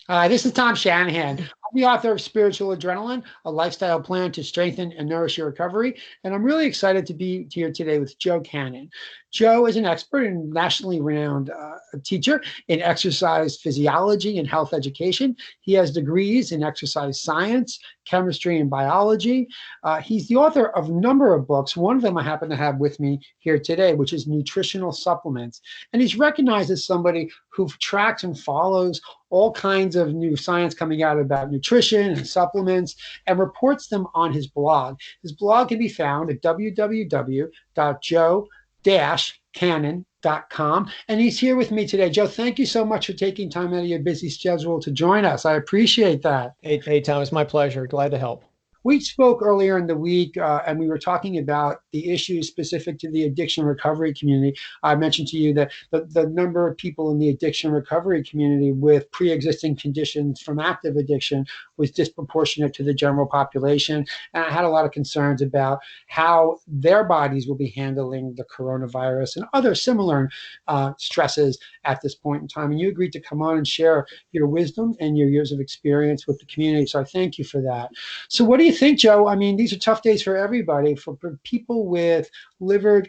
This is Tom Shanahan. I'm the author of Spiritual Adrenaline, a lifestyle plan to strengthen and nourish your recovery. And I'm really excited to be here today with Joe Cannon. Joe is an expert and nationally renowned teacher in exercise physiology and health education. He has degrees in exercise science, chemistry, and biology. He's the author of a number of books. One of them I happen to have with me here today, which is Nutritional Supplements. And he's recognized as somebody who tracks and follows all kinds of new science coming out about nutrition and supplements and reports them on his blog. His blog can be found at www.joe-cannon.com. And he's here with me today. Joe, thank you so much for taking time out of your busy schedule to join us. I appreciate that. Hey, Tom, it's my pleasure. Glad to help. We spoke earlier in the week, and we were talking about the issues specific to the addiction recovery community. I mentioned to you that the number of people in the addiction recovery community with pre-existing conditions from active addiction was disproportionate to the general population. And I had a lot of concerns about how their bodies will be handling the coronavirus and other similar stresses at this point in time. And you agreed to come on and share your wisdom and your years of experience with the community. So I thank you for that. So what do you think, Joe? I mean, these are tough days for everybody, for people with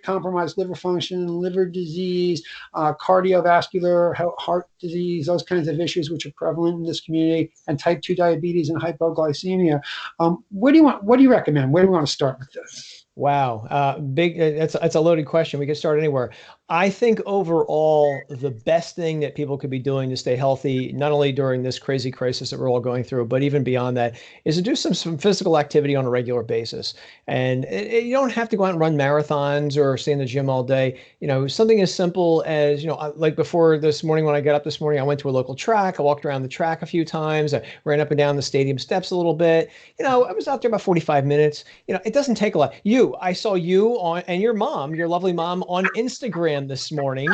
compromised liver function, liver disease, cardiovascular, heart disease, those kinds of issues which are prevalent in this community, and type 2 diabetes and hypoglycemia. What do you recommend? Where do you want to start with this? Wow, big. That's a loaded question. We could start anywhere. I think overall, the best thing that people could be doing to stay healthy, not only during this crazy crisis that we're all going through, but even beyond that, is to do some physical activity on a regular basis. And you don't have to go out and run marathons or stay in the gym all day. Something as simple as, like before this morning, when I got up this morning, I went to a local track. I walked around the track a few times. I ran up and down the stadium steps a little bit. I was out there about 45 minutes. It doesn't take a lot. I saw you and your mom, your lovely mom, on Instagram this morning.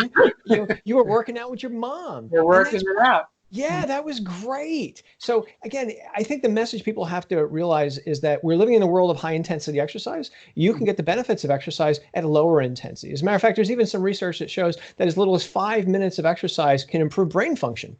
You were working out with your mom. You're working it out. Yeah, that was great. So again, I think the message people have to realize is that we're living in a world of high intensity exercise. You can get the benefits of exercise at a lower intensity. As a matter of fact, there's even some research that shows that as little as 5 minutes of exercise can improve brain function.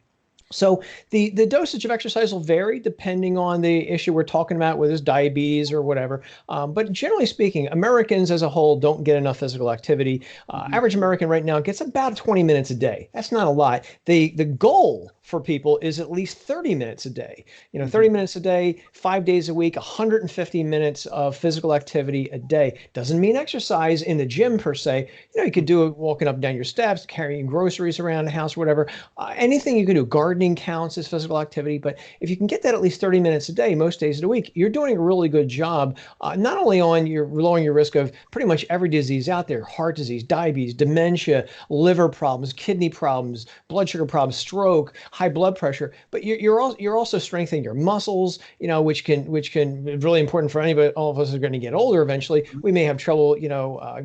So the dosage of exercise will vary depending on the issue we're talking about, whether it's diabetes or whatever. But generally speaking, Americans as a whole don't get enough physical activity. Average American right now gets about 20 minutes a day. That's not a lot. The goal for people is at least 30 minutes a day. 30 minutes a day, 5 days a week, 150 minutes of physical activity a day. Doesn't mean exercise in the gym per se. You could do it walking up and down your steps, carrying groceries around the house, whatever. Anything you can do. Gardening counts as physical activity, but if you can get that at least 30 minutes a day, most days of the week, you're doing a really good job, not only on lowering your risk of pretty much every disease out there, heart disease, diabetes, dementia, liver problems, kidney problems, blood sugar problems, stroke, high blood pressure, but you're also strengthening your muscles, which can be really important for anybody. All of us are going to get older eventually. We may have trouble,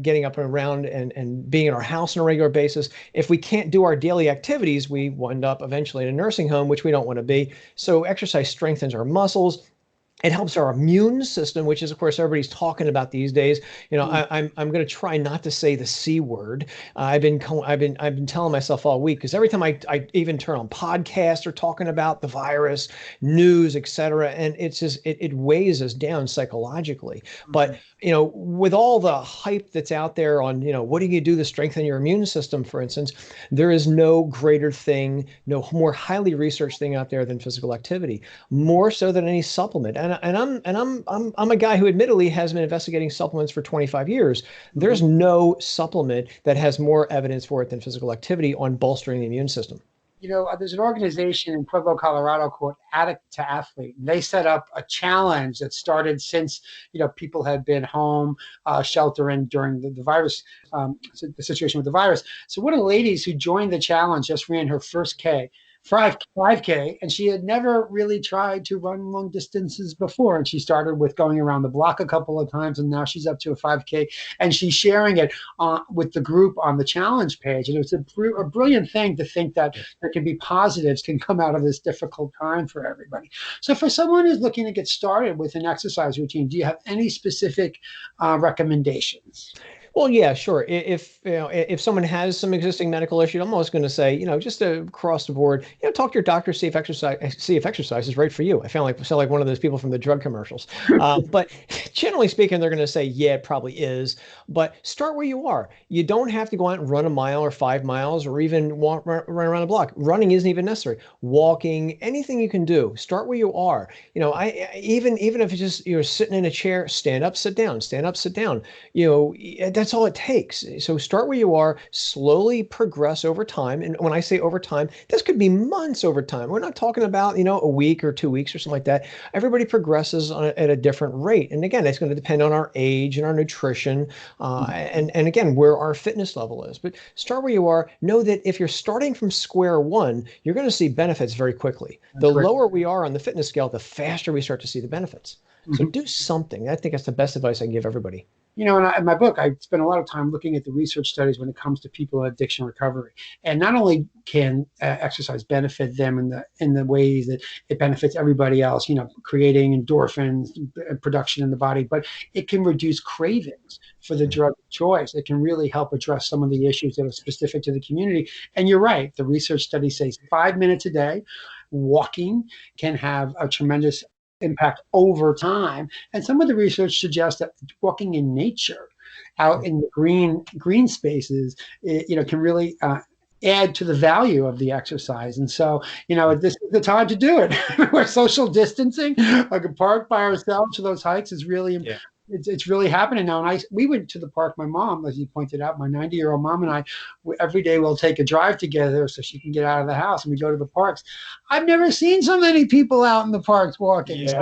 getting up and around and being in our house on a regular basis. If we can't do our daily activities, we wind up eventually in a nursing home, which we don't want to be. So exercise strengthens our muscles. It helps our immune system, which is, of course, everybody's talking about these days. I'm going to try not to say the C word. I've been telling myself all week, because every time I even turn on podcasts or talking about the virus, news, et cetera, and it's just it weighs us down psychologically. But with all the hype that's out there on what do you do to strengthen your immune system, for instance, there is no greater thing, no more highly researched thing out there than physical activity, more so than any supplement. I'm a guy who admittedly has been investigating supplements for 25 years. There's no supplement that has more evidence for it than physical activity on bolstering the immune system. There's an organization in Pueblo, Colorado called Addict to Athlete. They set up a challenge that started since, people had been home sheltering during the virus, the situation with the virus. So one of the ladies who joined the challenge just ran her first 5K, and she had never really tried to run long distances before. And she started with going around the block a couple of times, and now she's up to a 5K, and she's sharing it with the group on the challenge page. And it was a brilliant thing to think that there can be positives can come out of this difficult time for everybody. So for someone who's looking to get started with an exercise routine, do you have any specific recommendations? Well, yeah, sure. If you know, if someone has some existing medical issue, I'm always going to say, just across the board, talk to your doctor, see if exercise is right for you. I sound like one of those people from the drug commercials. But generally speaking, they're going to say, yeah, it probably is. But start where you are. You don't have to go out and run a mile or 5 miles or even run around a block. Running isn't even necessary. Walking, anything you can do, start where you are. Even if it's just you're sitting in a chair, stand up, sit down. That's all it takes. So start where you are, slowly progress over time. And when I say over time, this could be months over time. We're not talking about, a week or 2 weeks or something like that. Everybody progresses at a different rate. And again, it's going to depend on our age and our nutrition, and again, where our fitness level is. But start where you are. Know that if you're starting from square one, you're going to see benefits very quickly. The That's right. lower we are on the fitness scale, the faster we start to see the benefits. So Mhm. do something. I think that's the best advice I can give everybody. In my book, I spend a lot of time looking at the research studies when it comes to people in addiction recovery. And not only can exercise benefit them in the ways that it benefits everybody else, creating endorphins production in the body, but it can reduce cravings for the drug of choice. It can really help address some of the issues that are specific to the community. And you're right, the research study says 5 minutes a day walking can have a tremendous impact over time. And some of the research suggests that walking in nature, out in the green spaces, can really add to the value of the exercise. And so, this is the time to do it. We're social distancing, like a park by ourselves for those hikes is really Yeah. it's really happening now. And we went to the park. My mom, as you pointed out, my 90-year-old mom and I, every day we'll take a drive together so she can get out of the house and we go to the parks. I've never seen so many people out in the parks walking. So,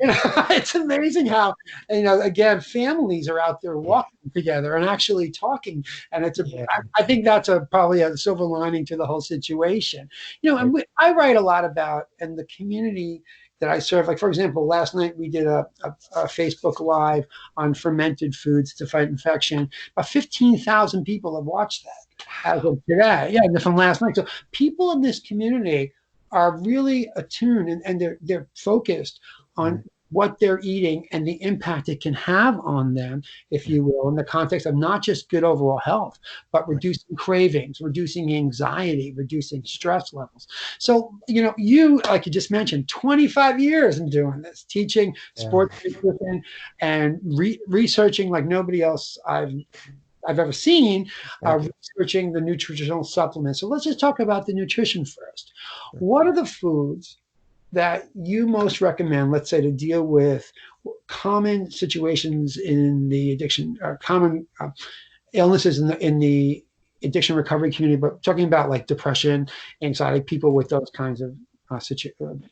Yeah. it's amazing how, again, families are out there walking together and actually talking. And Yeah. I think that's probably a silver lining to the whole situation. Right. I write a lot about, and the community that I serve. Like, for example, last night we did a Facebook Live on fermented foods to fight infection. About 15,000 people have watched that as of today. Yeah, from last night. So people in this community are really attuned, and they're focused on what they're eating and the impact it can have on them, if you will, in the context of not just good overall health, but reducing cravings, reducing anxiety, reducing stress levels. So, like you just mentioned, 25 years in doing this, teaching Yeah. sports nutrition and researching like nobody else I've ever seen, Thank you. researching the nutritional supplements. So let's just talk about the nutrition first. What are the foods that you most recommend, let's say, to deal with common situations in the addiction, or common illnesses in the addiction recovery community, but talking about like depression, anxiety, people with those kinds of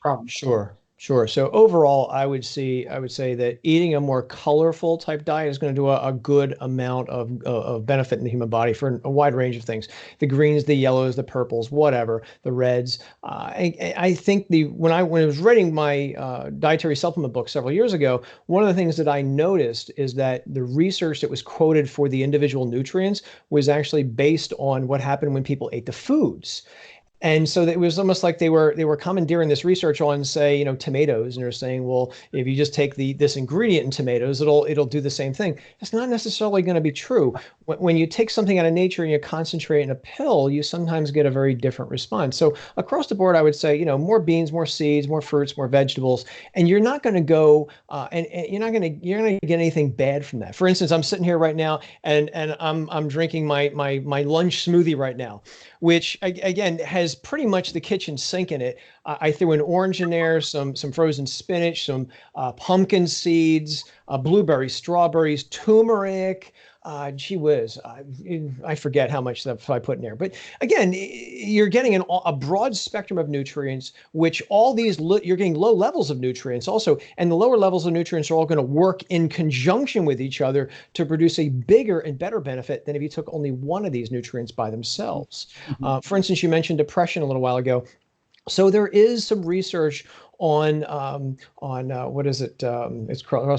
problems? Sure, sure. So overall, I would say that eating a more colorful type diet is going to do a good amount of benefit in the human body for a wide range of things. The greens, the yellows, the purples, whatever, the reds. I think when I was writing my dietary supplement book several years ago, one of the things that I noticed is that the research that was quoted for the individual nutrients was actually based on what happened when people ate the foods. And so it was almost like they were commandeering this research on, say, tomatoes, and they're saying, well, if you just take this ingredient in tomatoes, it'll do the same thing. That's not necessarily going to be true. When you take something out of nature and you concentrate in a pill, you sometimes get a very different response. So across the board, I would say, more beans, more seeds, more fruits, more vegetables, and you're not going to go and you're not going to get anything bad from that. For instance, I'm sitting here right now and I'm drinking my lunch smoothie right now, which again has pretty much the kitchen sink in it. I threw an orange in there, some frozen spinach, some pumpkin seeds, blueberries, strawberries, turmeric. Gee whiz, I forget how much stuff I put in there. But again, you're getting a broad spectrum of nutrients, which all these you're getting low levels of nutrients also, and the lower levels of nutrients are all going to work in conjunction with each other to produce a bigger and better benefit than if you took only one of these nutrients by themselves. Mhm. For instance, you mentioned depression a little while ago. So there is some research what is it?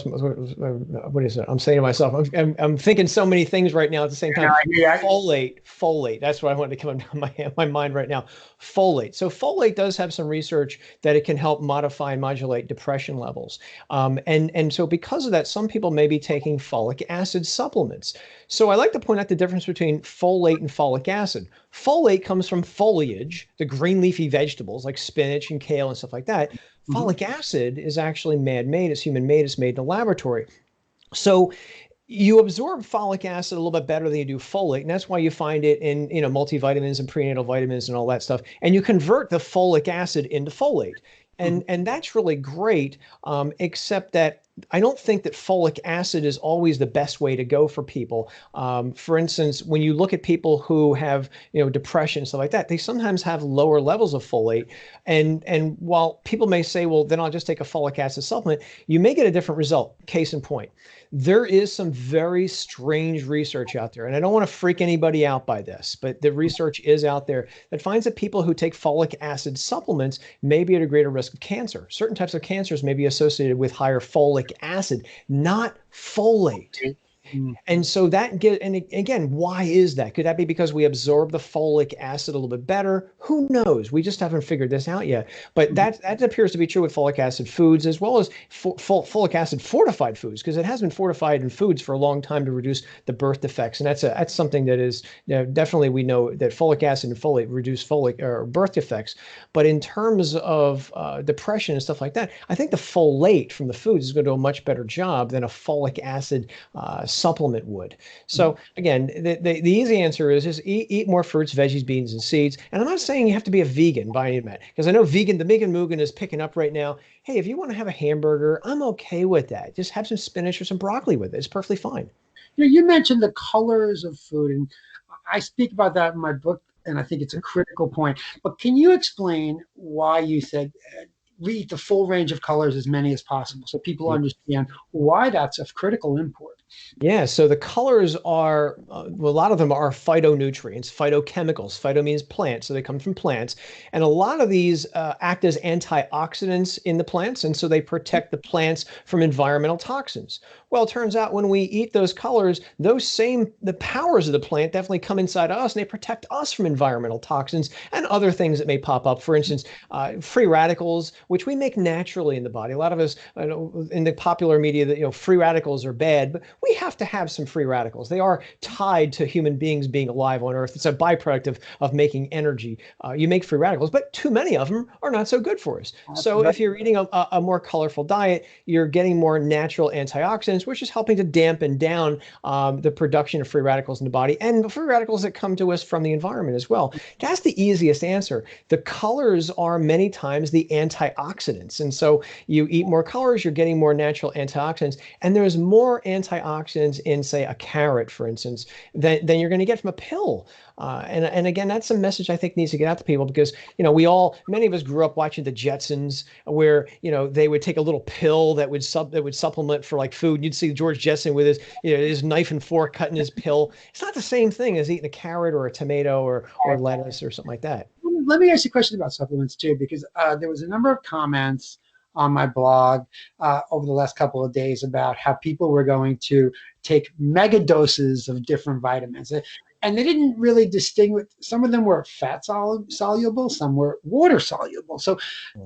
What is it? I'm saying to myself, I'm thinking so many things right now at the same You know, time. yeah, Folate. That's what I wanted to come into my mind right now. Folate. So folate does have some research that it can help modify and modulate depression levels. And so because of that, some people may be taking folic acid supplements. So I like to point out the difference between folate and folic acid. Folate comes from foliage, the green leafy vegetables like spinach and kale and stuff like that. mhm, Folic acid is actually man-made, it's human-made, it's made in a laboratory. So you absorb folic acid a little bit better than you do folate, and that's why you find it in multivitamins and prenatal vitamins and all that stuff. And you convert the folic acid into folate, mhm, and that's really great. Except that I don't think that folic acid is always the best way to go for people. For instance, when you look at people who have depression and stuff like that, they sometimes have lower levels of folate. And while people may say, well, then I'll just take a folic acid supplement, you may get a different result. Case in point, there is some very strange research out there, and I don't want to freak anybody out by this, but the research is out there that finds that people who take folic acid supplements may be at a greater risk of cancer. Certain types of cancers may be associated with higher folic acid, not folate. mhm, And so that get and again, why is that? Could that be because we absorb the folic acid a little bit better? Who knows? We just haven't figured this out yet. But mhm. that appears to be true with folic acid foods as well as folic acid fortified foods, because it has been fortified in foods for a long time to reduce the birth defects. And that's something that is definitely, we know that folic acid and folate reduce folic or birth defects. But in terms of depression and stuff like that, I think the folate from the foods is going to do a much better job than a folic acid supplement would. So again, the easy answer is just eat more fruits, veggies, beans, and seeds. And I'm not saying you have to be a vegan by any means, because I know the vegan movement is picking up right now. Hey, if you want to have a hamburger, I'm okay with that. Just have some spinach or some broccoli with it. It's perfectly fine. You mentioned the colors of food, and I speak about that in my book, and I think it's a critical point. But can you explain why you said read the full range of colors, as many as possible, so people understand why that's of critical import? Yeah, so the colors are, well, a lot of them are phytonutrients, phytochemicals. Phyto means plant, so they come from plants. And a lot of these act as antioxidants in the plants, and so they protect the plants from environmental toxins. Well, it turns out when we eat those colors, the powers of the plant definitely come inside us, and they protect us from environmental toxins and other things that may pop up. For instance, free radicals, which we make naturally in the body. A lot of us, in the popular media, that free radicals are bad, but we have to have some free radicals. They are tied to human beings being alive on Earth. It's a byproduct of making energy. You make free radicals, but too many of them are not so good for us. So if you're eating a more colorful diet, you're getting more natural antioxidants, which is helping to dampen down the production of free radicals in the body and free radicals that come to us from the environment as well. That's the easiest answer. The colors are many times the antioxidants. And so you eat more colors, you're getting more natural antioxidants, and there's more antioxidants in, say, a carrot, for instance, than you're going to get from a pill. And again, that's a message I think needs to get out to people, because many of us grew up watching the Jetsons, where they would take a little pill that would supplement for like food. You'd see George Jetson with his knife and fork cutting his pill. It's not the same thing as eating a carrot or a tomato or lettuce or something like that. Let me ask you a question about supplements too, because there was a number of comments on my blog over the last couple of days about how people were going to take mega doses of different vitamins. And they didn't really distinguish. Some of them were fat soluble, some were water soluble. So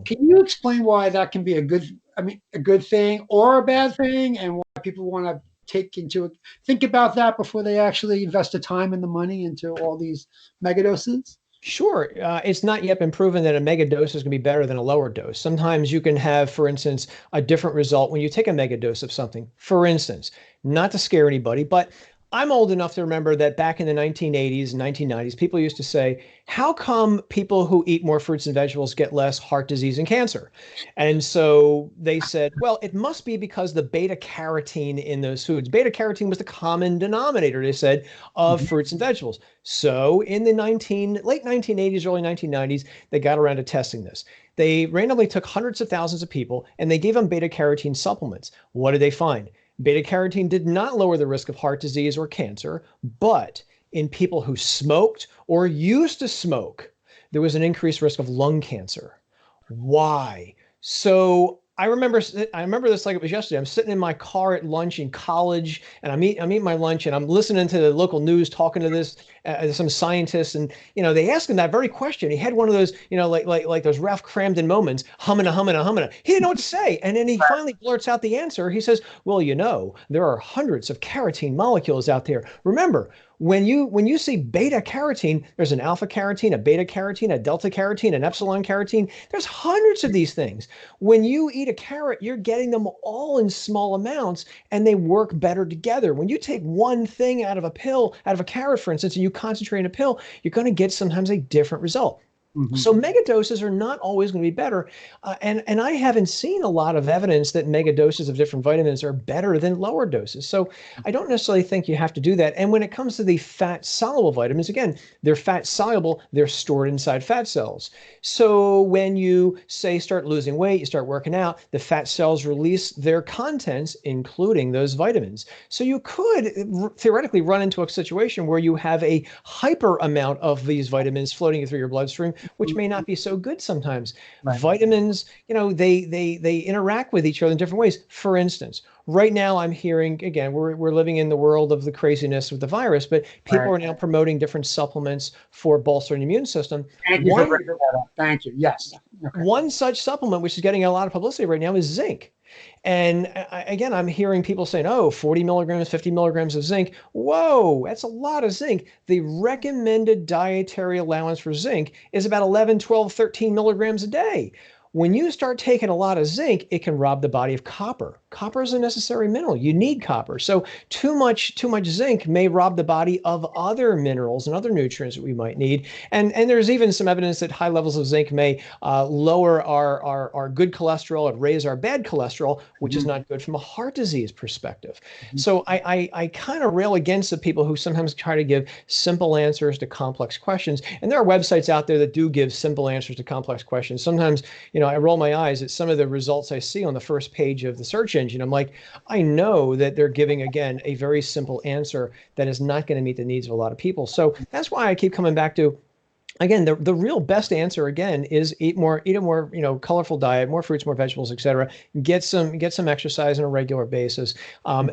can you explain why that can be a good thing or a bad thing, and why people want to think about that before they actually invest the time and the money into all these mega doses? Sure. It's not yet been proven that a mega dose is going to be better than a lower dose. Sometimes you can have, for instance, a different result when you take a mega dose of something. For instance, not to scare anybody, but I'm old enough to remember that back in the 1980s and 1990s, people used to say, how come people who eat more fruits and vegetables get less heart disease and cancer? And so they said, well, it must be because the beta carotene in those foods. Beta carotene was the common denominator, they said, of Mhm. fruits and vegetables. So in the late 1980s, early 1990s, they got around to testing this. They randomly took hundreds of thousands of people and they gave them beta carotene supplements. What did they find? Beta carotene did not lower the risk of heart disease or cancer, but in people who smoked or used to smoke, there was an increased risk of lung cancer. Why? So I remember this like it was yesterday. I'm sitting in my car at lunch in college, and I'm eating my lunch, and I'm listening to the local news, talking to this some scientists, and they asked him that very question. He had one of those, like those Ralph Cramden moments, humming a humming a humming. He didn't know what to say, and then he finally blurts out the answer. He says, "Well, there are hundreds of carotene molecules out there. Remember, when you see beta carotene, there's an alpha carotene, a beta carotene, a delta carotene, an epsilon carotene. There's hundreds of these things. When you eat a carrot, you're getting them all in small amounts and they work better together. When you take one thing out of a pill, out of a carrot, for instance, and you concentrate in a pill, you're going to get sometimes a different result. Mhm. So mega doses are not always going to be better, and I haven't seen a lot of evidence that mega doses of different vitamins are better than lower doses. So I don't necessarily think you have to do that. And when it comes to the fat soluble vitamins, again, they're fat soluble, they're stored inside fat cells. So when you say start losing weight, you start working out, the fat cells release their contents, including those vitamins. So you could theoretically run into a situation where you have a hyper amount of these vitamins floating through your bloodstream, which may not be so good sometimes. Right. Vitamins, they interact with each other in different ways. For instance, right now I'm hearing, again, we're living in the world of the craziness with the virus, but people Right. are now promoting different supplements for bolstering the immune system. Thank you for bringing that up. Thank you. Yes. Okay. One such supplement, which is getting a lot of publicity right now, is zinc. And again, I'm hearing people saying, oh, 40 milligrams, 50 milligrams of zinc. Whoa, that's a lot of zinc. The recommended dietary allowance for zinc is about 11, 12, 13 milligrams a day. When you start taking a lot of zinc, it can rob the body of copper. Copper is a necessary mineral. You need copper. So too much zinc may rob the body of other minerals and other nutrients that we might need. And there's even some evidence that high levels of zinc may lower our good cholesterol and raise our bad cholesterol, which is Mhm. not good from a heart disease perspective. Mhm. So I kind of rail against the people who sometimes try to give simple answers to complex questions. And there are websites out there that do give simple answers to complex questions. Sometimes, I roll my eyes at some of the results I see on the first page of the search engine. I'm like, I know that they're giving, again, a very simple answer that is not going to meet the needs of a lot of people. So that's why I keep coming back to, again, the real best answer, again, is eat a more colorful diet, more fruits, more vegetables, etc. Get some exercise on a regular basis.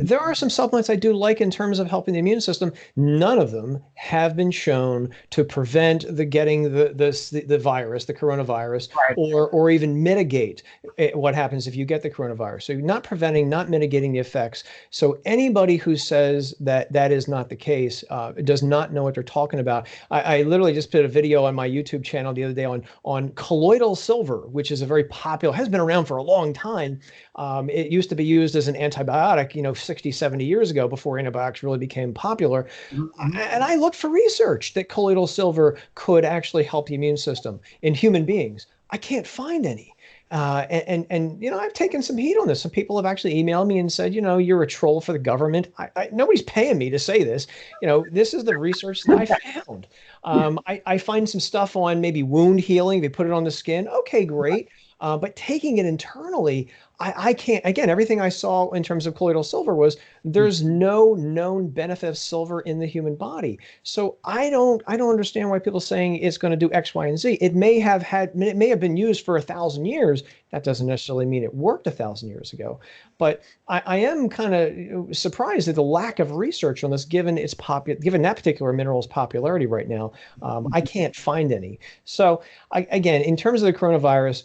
There are some supplements I do like in terms of helping the immune system. None of them have been shown to prevent the getting the virus, the coronavirus, Right. or even mitigate what happens if you get the coronavirus. So you're not preventing, not mitigating the effects. So anybody who says that that is not the case does not know what they're talking about. I literally just did a video on my YouTube channel the other day on colloidal silver, which is a very popular, has been around for a long time. It used to be used as an antibiotic, 60, 70 years ago before antibiotics really became popular. Mhm. And I looked for research that colloidal silver could actually help the immune system in human beings. I can't find any. And I've taken some heat on this. Some people have actually emailed me and said, you're a troll for the government. Nobody's paying me to say this. This is the research that I found. I find some stuff on maybe wound healing. They put it on the skin. Okay, great. But taking it internally, I can't. Again, everything I saw in terms of colloidal silver was there's no known benefit of silver in the human body. So I don't understand why people are saying it's going to do X, Y, and Z. It may have been used for 1,000 years. That doesn't necessarily mean it worked 1,000 years ago. But I am kind of surprised at the lack of research on this, given given that particular mineral's popularity right now. I can't find any. So again, in terms of the coronavirus,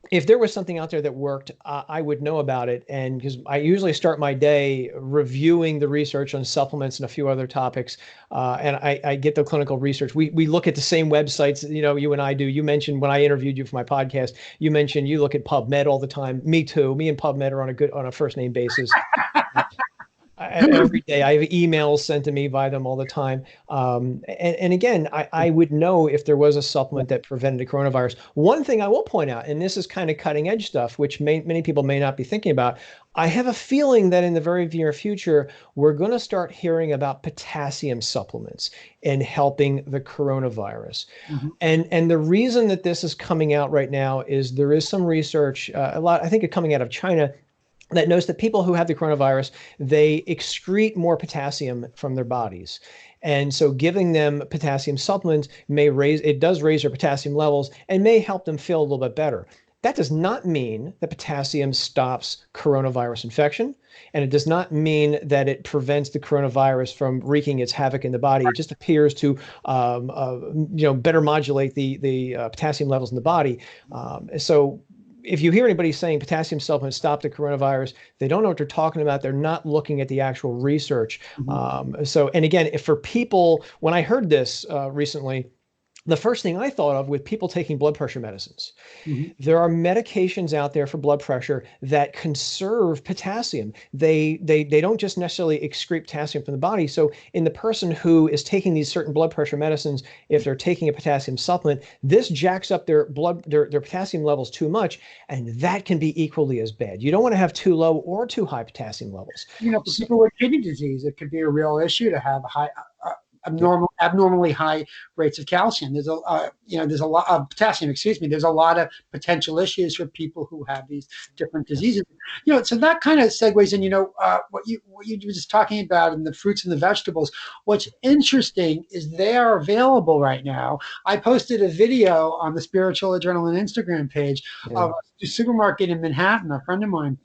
if there was something out there that worked, I would know about it. And because I usually start my day reviewing the research on supplements and a few other topics, and I get the clinical research. We look at the same websites, you and I do. You mentioned when I interviewed you for my podcast, you mentioned you look at PubMed all the time. Me too. Me and PubMed are on a first name basis. Every day. I have emails sent to me by them all the time. And again, I would know if there was a supplement that prevented the coronavirus. One thing I will point out, and this is kind of cutting edge stuff, which many people may not be thinking about. I have a feeling that in the very near future, we're going to start hearing about potassium supplements in helping the coronavirus. Mhm. And the reason that this is coming out right now is there is some research, I think it coming out of China, that knows that people who have the coronavirus, they excrete more potassium from their bodies. And so giving them potassium supplements does raise their potassium levels and may help them feel a little bit better. That does not mean that potassium stops coronavirus infection, and it does not mean that it prevents the coronavirus from wreaking its havoc in the body. It just appears to, better modulate the potassium levels in the body. So if you hear anybody saying potassium supplements stop the coronavirus, they don't know what they're talking about. They're not looking at the actual research. And again, if for people, when I heard this recently, the first thing I thought of with people taking blood pressure medicines, there are medications out there for blood pressure that conserve potassium. They don't just necessarily excrete potassium from the body. So in the person who is taking these certain blood pressure medicines, if they're taking a potassium supplement, this jacks up their potassium levels too much, and that can be equally as bad. You don't want to have too low or too high potassium levels. For people with kidney disease, it could be a real issue to have high. Abnormally high rates of calcium. There's a lot of potassium. Excuse me. There's a lot of potential issues for people who have these different diseases. So that kind of segues in. What you were just talking about in the fruits and the vegetables. What's interesting is they are available right now. I posted a video on the Spiritual Adrenaline Instagram page of a supermarket in Manhattan. A friend of mine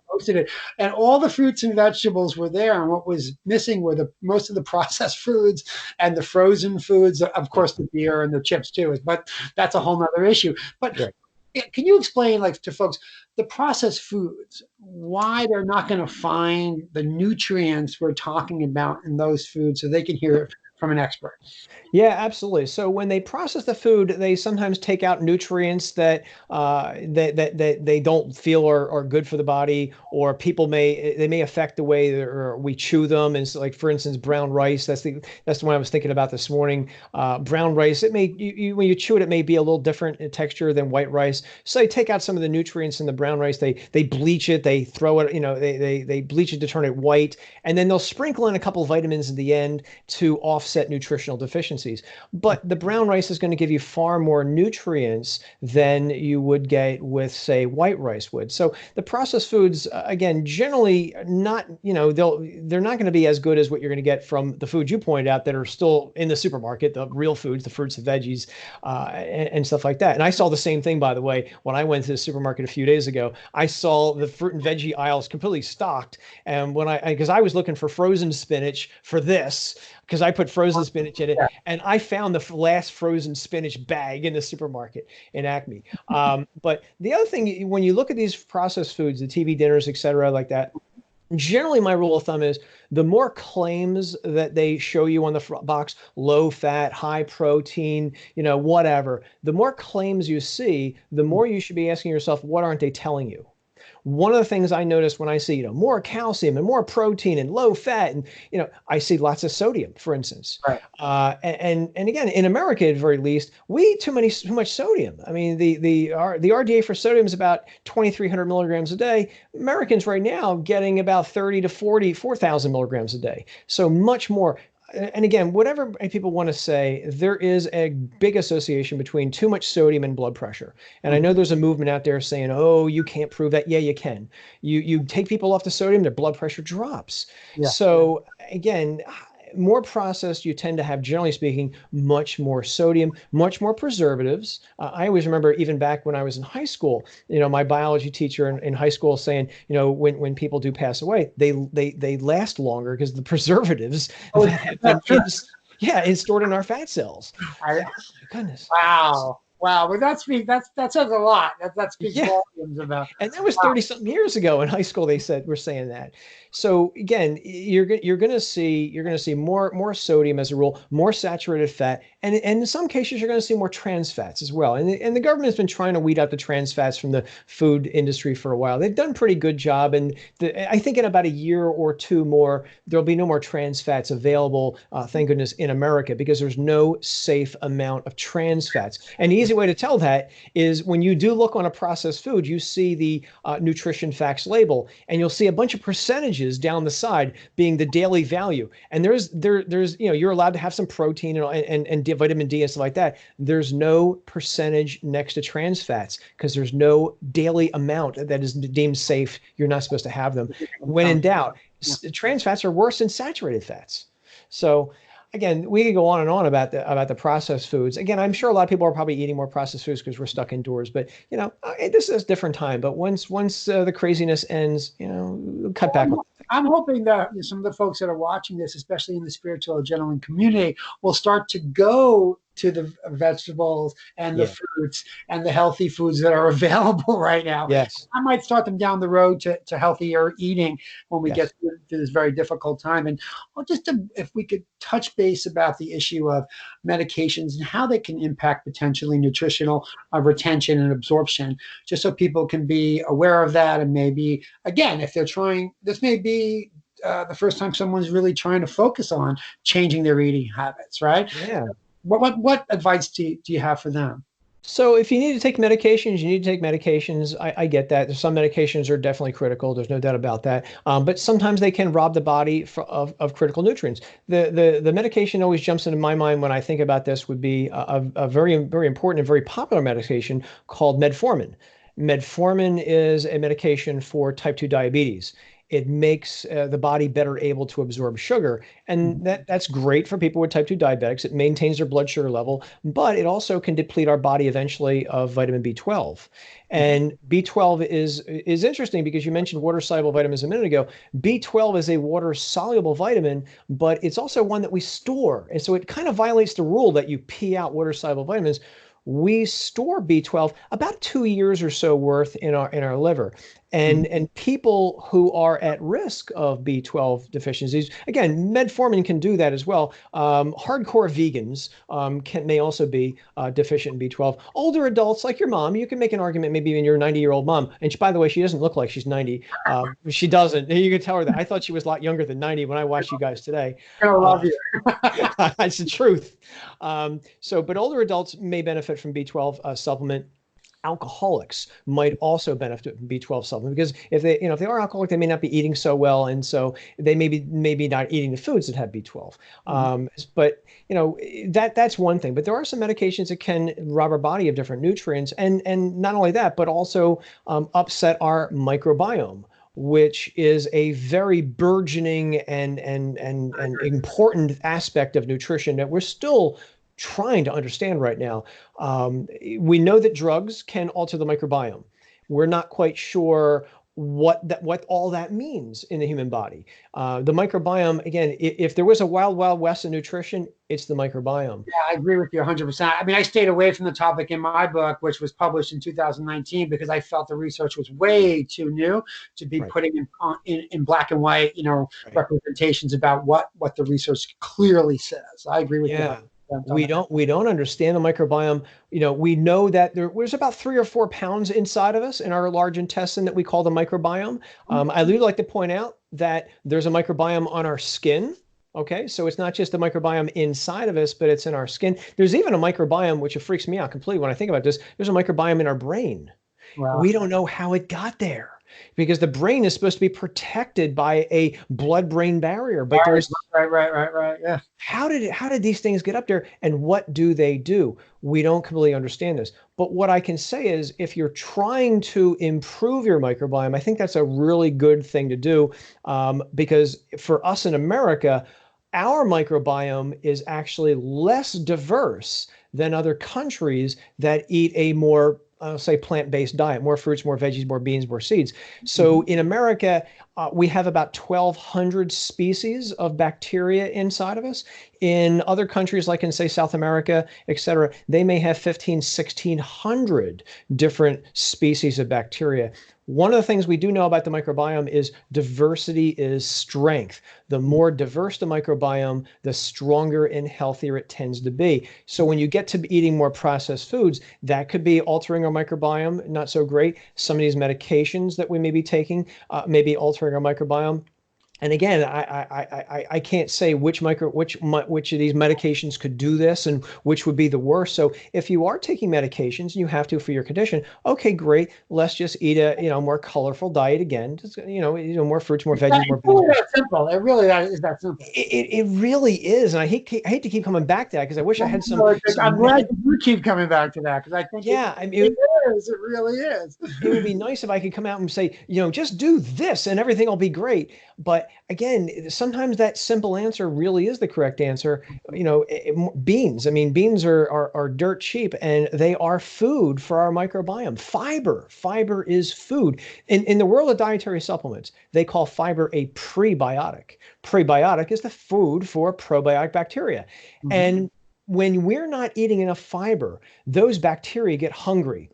posted it, and all the fruits and vegetables were there. And what was missing were most of the processed foods and the frozen foods, of course, the beer and the chips too. But that's a whole nother issue. But can you explain, to folks, the processed foods, why they're not going to find the nutrients we're talking about in those foods, so they can hear it from an expert? Yeah, absolutely. So when they process the food, they sometimes take out nutrients that that they don't feel are good for the body, or they may affect the way we chew them. And so, like for instance, brown rice. That's the one I was thinking about this morning. Brown rice. It may when you chew it, it may be a little different in texture than white rice. So they take out some of the nutrients in the brown rice. They bleach it. They throw it. They bleach it to turn it white, and then they'll sprinkle in a couple of vitamins at the end to offset nutritional deficiencies. But the brown rice is going to give you far more nutrients than you would get with, say, white rice would. So the processed foods, again, generally not, they're not going to be as good as what you're going to get from the foods you pointed out that are still in the supermarket, the real foods, the fruits and veggies, and stuff like that. And I saw the same thing, by the way, when I went to the supermarket a few days ago. I saw the fruit and veggie aisles completely stocked. And because I was looking for frozen spinach for this, because I put frozen spinach in it, and I found the last frozen spinach bag in the supermarket in Acme. But the other thing, when you look at these processed foods, the TV dinners, et cetera, like that, generally my rule of thumb is the more claims that they show you on the box, low fat, high protein, whatever, the more claims you see, the more you should be asking yourself, what aren't they telling you? One of the things I notice when I see, more calcium and more protein and low fat, and, I see lots of sodium, for instance. Right. And again, in America, at the very least, we eat too much sodium. I mean, the RDA for sodium is about 2,300 milligrams a day. Americans right now getting about 30 to 4,000 milligrams a day. So much more. And again, whatever people want to say, there is a big association between too much sodium and blood pressure. And I know there's a movement out there saying, oh, you can't prove that. Yeah, you can. You take people off the sodium, their blood pressure drops. Yeah. So again, more processed, you tend to have, generally speaking, much more sodium, much more preservatives. I always remember, even back when I was in high school, my biology teacher in high school saying, when people do pass away, they last longer because the preservatives have been stored in our fat cells. Oh, goodness. Wow. Wow, well, that says a lot. That speaks volumes about. And that was 30-something years ago in high school. We're saying that. So again, you're going to see more sodium as a rule, more saturated fat, and in some cases you're going to see more trans fats as well. And the government has been trying to weed out the trans fats from the food industry for a while. They've done a pretty good job, and I think in about a year or two more there'll be no more trans fats available. Thank goodness, in America, because there's no safe amount of trans fats. And the easy way to tell that is when you do look on a processed food, you see the nutrition facts label, and you'll see a bunch of percentages down the side being the daily value. And there's you're allowed to have some protein and vitamin D and stuff like that. There's no percentage next to trans fats because there's no daily amount that is deemed safe. You're not supposed to have them. When in doubt, trans fats are worse than saturated fats. So again, we could go on and on about the processed foods. Again, I'm sure a lot of people are probably eating more processed foods because we're stuck indoors. But this is a different time. But once the craziness ends, cut back on. I'm hoping that some of the folks that are watching this, especially in the spiritual gentleman community, will start to go to the vegetables and the Yeah. fruits and the healthy foods that are available right now. Yes. I might start them down the road to healthier eating when we get Yes. through this very difficult time. And if we could touch base about the issue of medications and how they can impact potentially nutritional retention and absorption, just so people can be aware of that. And maybe, again, if they're trying, this may be the first time someone's really trying to focus on changing their eating habits, right? Yeah. What advice do you have for them? So if you need to take medications, you need to take medications. I get that. Some medications are definitely critical. There's no doubt about that. But sometimes they can rob the body of critical nutrients. The medication always jumps into my mind when I think about this would be a very, very important and very popular medication called metformin. Metformin is a medication for type 2 diabetes. It makes the body better able to absorb sugar. And that's great for people with type 2 diabetics. It maintains their blood sugar level, but it also can deplete our body eventually of vitamin B12. And B12 is interesting because you mentioned water soluble vitamins a minute ago. B12 is a water soluble vitamin, but it's also one that we store. And so it kind of violates the rule that you pee out water soluble vitamins. We store B12 about 2 years or so worth in our liver. And people who are at risk of B12 deficiencies, again, metformin can do that as well. Hardcore vegans may also be deficient in B12. Older adults like your mom, you can make an argument, maybe even your 90-year-old mom. And by the way, she doesn't look like she's 90. She doesn't. You can tell her that. I thought she was a lot younger than 90 when I watched you guys today. I love you. That's the truth. But older adults may benefit from B12 supplement. Alcoholics might also benefit from B12 supplement because if they are alcoholic, they may not be eating so well, and so they maybe not eating the foods that have B12. But that's one thing. But there are some medications that can rob our body of different nutrients, and not only that, but also upset our microbiome, which is a very burgeoning and important aspect of nutrition that we're still trying to understand right now. We know that drugs can alter the microbiome. We're not quite sure what all that means in the human body. The microbiome, again, if there was a wild west of nutrition, it's the microbiome. Yeah, I agree with you 100%. I mean, I stayed away from the topic in my book, which was published in 2019, because I felt the research was way too new to be putting in black and white, representations about what the research clearly says. I agree with you. We don't understand the microbiome. We know that there's about 3 or 4 pounds inside of us in our large intestine that we call the microbiome. I would like to point out that there's a microbiome on our skin. Okay, so it's not just the microbiome inside of us, but it's in our skin. There's even a microbiome, which freaks me out completely when I think about this. There's a microbiome in our brain. Wow. We don't know how it got there, because the brain is supposed to be protected by a blood-brain barrier. But there's right. Yeah. How did these things get up there, and what do they do? We don't completely understand this. But what I can say is, if you're trying to improve your microbiome, I think that's a really good thing to do, because for us in America, our microbiome is actually less diverse than other countries that eat a more say plant-based diet, more fruits, more veggies, more beans, more seeds. So in America, we have about 1,200 species of bacteria inside of us. In other countries, like in say South America, et cetera, they may have 1,600 different species of bacteria. One of the things we do know about the microbiome is diversity is strength. The more diverse the microbiome, the stronger and healthier it tends to be. So when you get to eating more processed foods, that could be altering our microbiome, not so great. Some of these medications that we may be taking may be altering our microbiome. And again, I can't say which of these medications could do this and which would be the worst. So if you are taking medications and you have to for your condition, okay, great. Let's just eat a more colorful diet again. Just, more fruits, more veggies, more beans. It's that simple. It really is that simple. It really is, and I hate to keep coming back to that because I wish I had some. I'm glad you keep coming back to that because I think it is. It really is. It would be nice if I could come out and say, just do this and everything will be great. But again, sometimes that simple answer really is the correct answer. Beans. I mean, beans are dirt cheap and they are food for our microbiome. Fiber is food. In the world of dietary supplements, they call fiber a prebiotic. Prebiotic is the food for probiotic bacteria. Mhm. And when we're not eating enough fiber, those bacteria get hungry.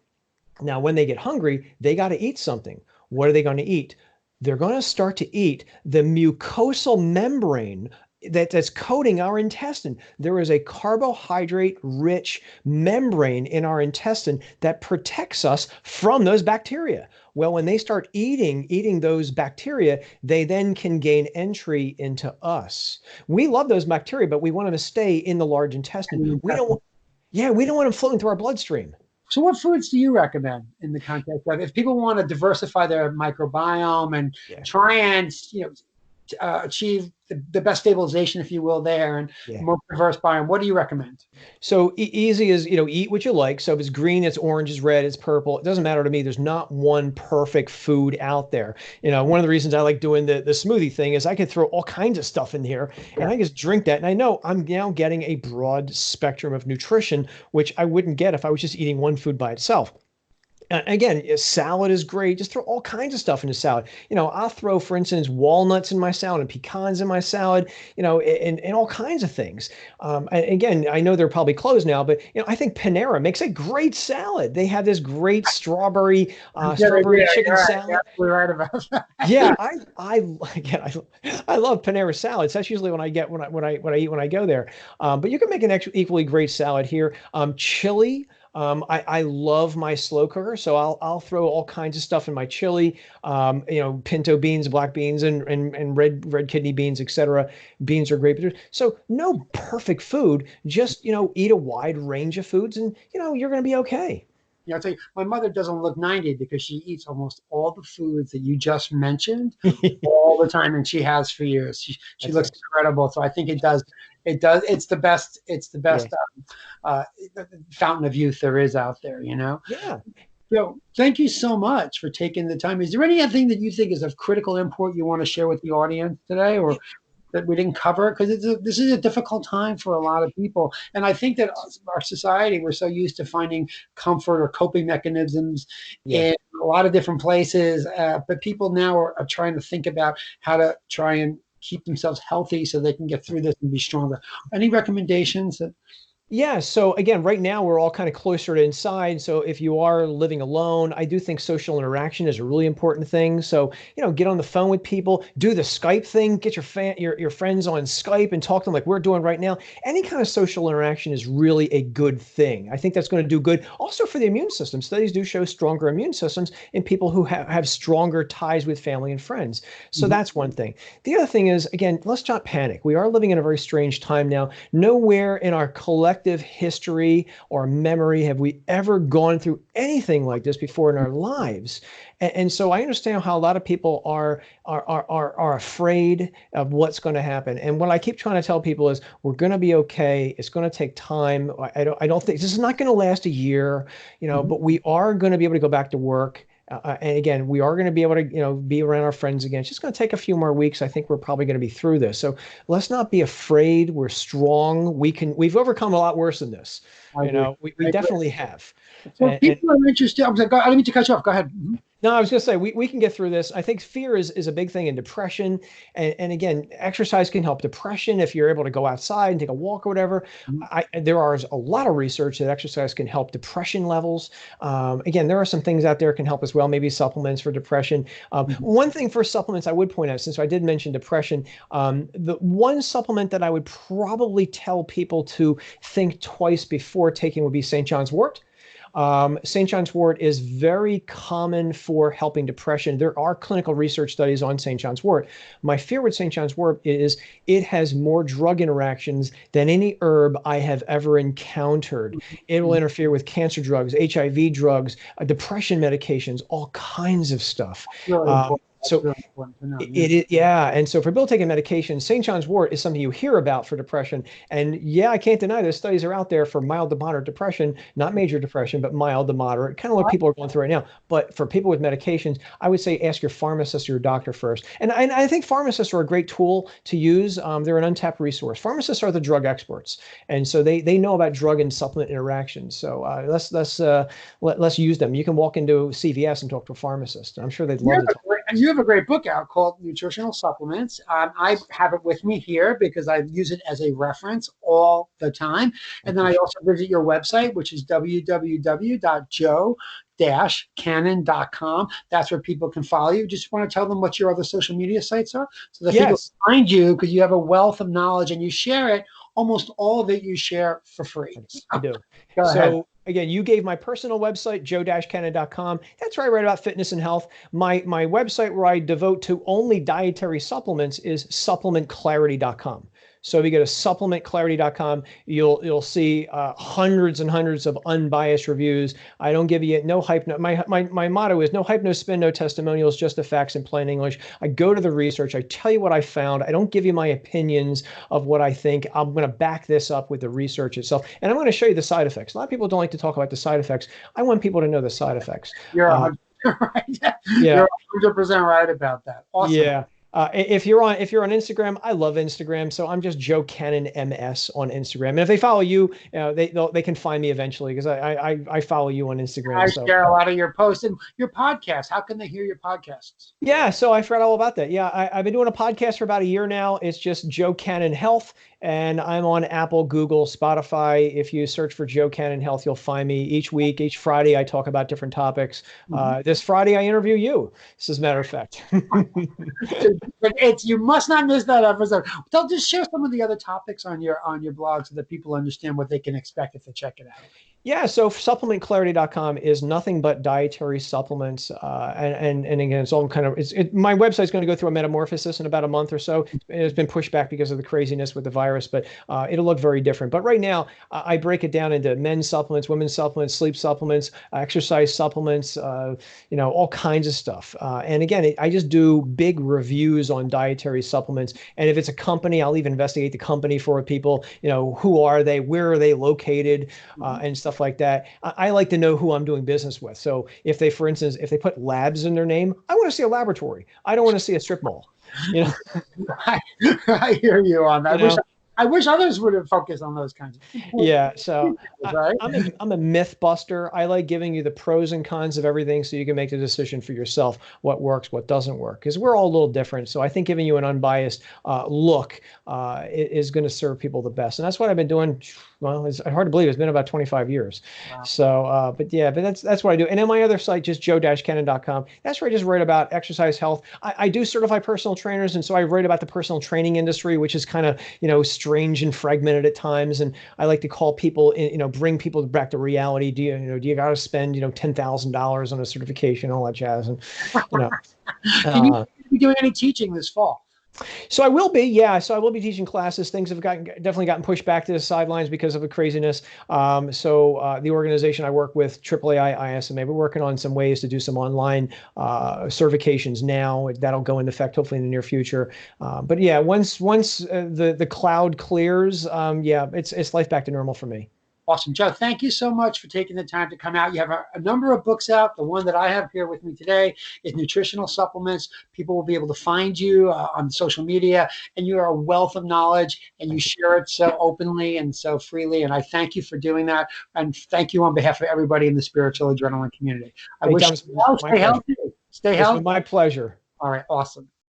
Now, when they get hungry, they got to eat something. What are they going to eat? They're going to start to eat the mucosal membrane that's coating our intestine. There is a carbohydrate-rich membrane in our intestine that protects us from those bacteria. Well, when they start eating those bacteria, they then can gain entry into us. We love those bacteria, but we want them to stay in the large intestine. We don't want them floating through our bloodstream. So what foods do you recommend in the context of if people want to diversify their microbiome and Yeah. try and achieve the best stabilization, if you will, there and Yeah. more diverse biome? What do you recommend? So easy is, eat what you like. So if it's green, it's orange, it's red, it's purple. It doesn't matter to me. There's not one perfect food out there. One of the reasons I like doing the smoothie thing is I can throw all kinds of stuff in here and I just drink that. And I know I'm now getting a broad spectrum of nutrition, which I wouldn't get if I was just eating one food by itself. Again, salad is great. Just throw all kinds of stuff into salad. I'll throw, for instance, walnuts in my salad and pecans in my salad, and all kinds of things. Again, I know they're probably closed now, but I think Panera makes a great salad. They have this great strawberry chicken salad. Yeah, we're right about that. Yeah, I love Panera salads. That's usually when I eat when I go there. But you can make an equally great salad here. Chili. I love my slow cooker, so I'll throw all kinds of stuff in my chili. Pinto beans, black beans, and red kidney beans, etc. Beans are great. So no perfect food. Just eat a wide range of foods, and you're going to be okay. I'll tell you, my mother doesn't look 90 because she eats almost all the foods that you just mentioned all the time, and she has for years. She looks incredible. So I think it does. It's the best. It's the best fountain of youth there is out there. Yeah. So thank you so much for taking the time. Is there anything that you think is of critical import you want to share with the audience today, or that we didn't cover? Because this is a difficult time for a lot of people. And I think that our society, we're so used to finding comfort or coping mechanisms in a lot of different places. But people now are trying to think about how to try and keep themselves healthy so they can get through this and be stronger. Any recommendations? Yeah. So again, right now we're all kind of cloistered inside. So if you are living alone, I do think social interaction is a really important thing. So, get on the phone with people, do the Skype thing, get your friends on Skype and talk to them like we're doing right now. Any kind of social interaction is really a good thing. I think that's going to do good also for the immune system. Studies do show stronger immune systems in people who have stronger ties with family and friends. So that's one thing. The other thing is, again, let's not panic. We are living in a very strange time now. Nowhere in our collective history or memory have we ever gone through anything like this before in our lives. And so I understand how a lot of people are afraid of what's going to happen. And what I keep trying to tell people is we're going to be okay. It's going to take time. I don't think this is not going to last a year, but we are going to be able to go back to work. And again, we are going to be able to, be around our friends again. It's just going to take a few more weeks. I think we're probably going to be through this. So let's not be afraid. We're strong. We've overcome a lot worse than this. We definitely have. So people are interested. I didn't mean to cut you off. Go ahead. No, I was going to say, we can get through this. I think fear is a big thing in depression. And again, exercise can help depression if you're able to go outside and take a walk or whatever. There are a lot of research that exercise can help depression levels. Again, there are some things out there that can help as well, maybe supplements for depression. One thing for supplements I would point out, since I did mention depression, the one supplement that I would probably tell people to think twice before taking would be St. John's wort. St. John's wort is very common for helping depression. There are clinical research studies on St. John's wort. My fear with St. John's wort is it has more drug interactions than any herb I have ever encountered. It will interfere with cancer drugs, HIV drugs, depression medications, all kinds of stuff. That's So really important to know. it is, yeah. And so for people taking medication, St. John's wort is something you hear about for depression. And yeah, I can't deny those studies are out there for mild to moderate depression, not major depression, but mild to moderate, kind of what people are going through right now. But for people with medications, I would say ask your pharmacist or your doctor first. And I think pharmacists are a great tool to use. They're an untapped resource. Pharmacists are the drug experts. And so they know about drug and supplement interactions. So let's use them. You can walk into CVS and talk to a pharmacist. I'm sure they'd love to talk. And you have a great book out called Nutritional Supplements. I have it with me here because I use it as a reference all the time. And then I also visit your website, which is www.joe-cannon.com. That's where people can follow you. Just want to tell them what your other social media sites are so that people Yes, find you, because you have a wealth of knowledge and you share it. Almost all of it you share for free. I do. Go ahead. So again, you gave my personal website, joe-cannon.com. That's where I write about fitness and health. My website where I devote to only dietary supplements is supplementclarity.com. So if you go to supplementclarity.com, you'll see hundreds and hundreds of unbiased reviews. I don't give you no hype. My motto is no hype, no spin, no testimonials, just the facts in plain English. I go to the research. I tell you what I found. I don't give you my opinions of what I think. I'm going to back this up with the research itself. And I'm going to show you the side effects. A lot of people don't like to talk about the side effects. I want people to know the side effects. You're 100% right. Yeah. You're 100% right about that. Awesome. Yeah. If you're on Instagram, I love Instagram, so I'm just Joe Cannon MS on Instagram. And if they follow you, they can find me eventually because I follow you on Instagram. I So share a lot of your posts and your podcasts. How can they hear your podcasts? yeah, so I forgot all about that. Yeah, I've been doing a podcast for about a year now. It's just Joe Cannon Health, and I'm on Apple, Google, Spotify. If you search for Joe Cannon Health, you'll find me each week. Each Friday, I talk about different topics. This Friday, I interview you, as a matter of fact. You must not miss that episode. They'll just share some of the other topics on your blog so that people understand what they can expect if they check it out. Yeah, so supplementclarity.com is nothing but dietary supplements, and again, it's all kind of my website's going to go through a metamorphosis in about a month or so. It's been pushed back because of the craziness with the virus, but it'll look very different. But right now, I break it down into men's supplements, women's supplements, sleep supplements, exercise supplements, all kinds of stuff. And again, I just do big reviews on dietary supplements. And if it's a company, I'll even investigate the company for people. Who are they? Where are they located? And stuff like that. I like to know who I'm doing business with. So if they, for instance, if they put labs in their name, I want to see a laboratory. I don't want to see a strip mall. I hear you on that. I wish others would have focused on those kinds of things. Yeah, so right? I'm a myth buster. I like giving you the pros and cons of everything so you can make the decision for yourself what works, what doesn't work, because we're all a little different. So I think giving you an unbiased look is going to serve people the best. And that's what I've been doing. Well, it's hard to believe it's been about 25 years. Wow. So, but that's what I do. And then my other site, just joe-cannon.com. That's where I just write about exercise health. I do certify personal trainers. And so I write about the personal training industry, which is kind of, strange and fragmented at times. And I like to call people, bring people back to reality. Do you got to spend, $10,000 on a certification, all that jazz. And, Can you be doing any teaching this fall? So I will be, yeah. So I will be teaching classes. Things have definitely gotten pushed back to the sidelines because of the craziness. So the organization I work with, AAAI ISMA, we're working on some ways to do some online certifications now. That'll go into effect hopefully in the near future. But yeah, once the cloud clears, it's life back to normal for me. Awesome. Joe, thank you so much for taking the time to come out. You have a number of books out. The one that I have here with me today is Nutritional Supplements. People will be able to find you on social media, and you are a wealth of knowledge, and you share it so openly and so freely. And I thank you for doing that. And thank you on behalf of everybody in the Spiritual Adrenaline community. I wish you well. Stay healthy. Stay healthy. It's my pleasure. All right. Awesome.